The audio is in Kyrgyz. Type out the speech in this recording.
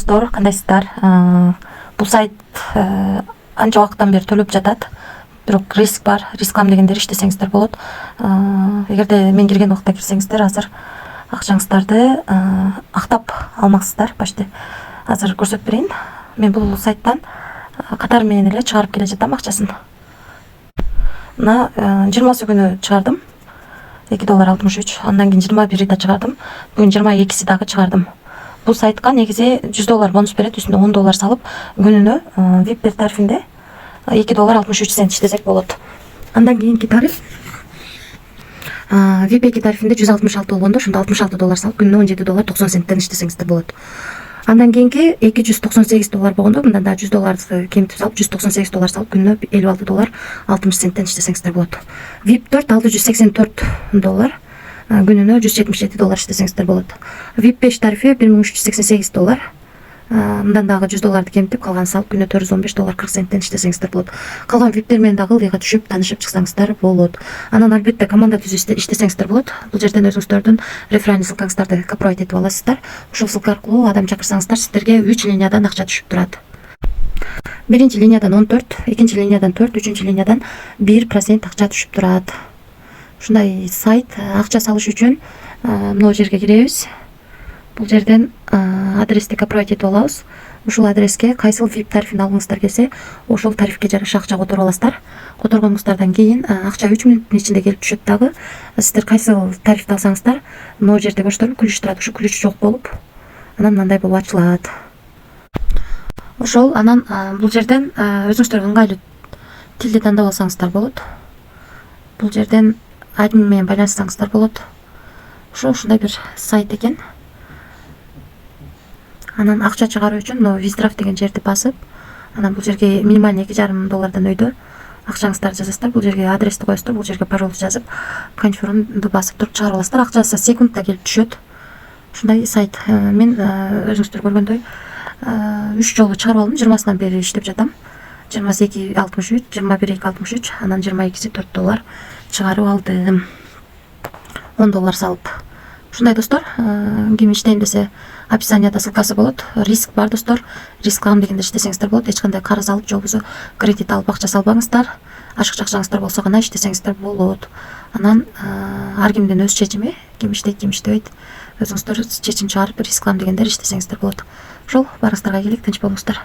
достор, кандайсыздар? Бул сайт анча убакыттан бери төлөп жатат. Бирок риск бар. Рисклам дегендер иштесеңиздер болот. Эгерде мен кирген убакта кирсеңиздер, азыр акчаңыздарды актап алмаксыздар. Почти азыр көрсөтүп берейин. Мен бул сайттан катар менен эле чыгарып келе жатам акчасын. Мына 20 күнү чыгардым. $2.63. Андан кийин 21-и да чыгардым. Бүгүн 22-си дагы чыгардым. Бул сайтка негизи $100 бонус берет, үстүнө $10 салып, күнүнө VIP тарифинде $2.63 иштесек болот. Андан кийинки тариф VIP тарифинде 166 болгондо, ошондо $66 салып, күнүнө $17.90 иштесеңиздер болот. Андан кийинки $298 болгондо, мындан да $100 кемитип салып, $198 салып, күнүнө $56.60 иштесеңиздер болот. VIP 4 $684, күнүнө $177 иштесеңиздер болот. VIP 5 тарифи $1388, мындан дагы $100 кемитип, калган салып, күнүнө $415.40 иштесеңиздер болот. Калган VIP-тер менен дагы ылдыйга түшүп, таанышып чыксаңыздар болот. Анан албетте команда түзүп иштесеңиздер болот. Бул жерден өзүңүздөрдүн реферальный ссылкаңыздарды копировать этип аласыздар. Ушул ссылка аркылуу адам чакырсаңыздар, сиздерге 3 линиядан акча түшүп турат. Биринчи линиядан 14, экинчи линиядан 4, үчүнчү линиядан 1% акча түшүп турат. Ушундай сайт. Акча салыш үчүн мына жерге киребиз. Бул жерден адрести копировать этип алабыз. Ушул адреске кайсыл VIP тарифин алгыңыздар келсе, ошол тарифке жараша акча которуп аласыздар. Которгонуңуздардан кийин акча 3 мүнөттүн ичинде келип түшөт дагы. Сиздер кайсыл тарифти алсаңыздар, мына жерде көрсөтөлүп күлүч турат. Ушу күлүч жок болуп, анан мындай болуп ачылат. Ошол анан бул жерден өзүңүздөргө ыңгайлуу тилди тандап алсаңыздар болот. Бул жерден админ менен байланышсаңыздар болот. Ушундай бир сайт экен. Анан акча чыгаруу үчүн мына Виздрав деген жерди басып, анан бул жерге минимальный $2.5 өйдө акчаңыздарды жазасыздар. Бул жерге адрести коесуздар, бул жерге паролду жазып, конфирмду басып туруп чыгарып аласыздар. Акчасы секундта келип түшөт. Ушундай сайт. Мен өзүңүздөр көргөндөй 3 жолу чыгарып алдым. 20-сынан бери иштеп жатам. 22.63, 21.63, анан 22-си $4 чыгарып алдым. $10 салып. Ушундай достор, ким иштейм десе, описанияда ссылкасы болот. Риск бар достор. Рисклам дегенде иштесеңиздер болот. Эч кандай карыз алып, же болбосо кредит алып акча салбаңыздар. Ашык акчаңыздар болсо гана иштесеңиздер болот. Анан ар кимдин өз чечими, ким иштейт, ким иштебейт, өзүңүздөр чечим чыгарып, рисклам дегендер иштесеңиздер болот. Ошол, барыңыздарга ийгилик, тынч болуңуздар.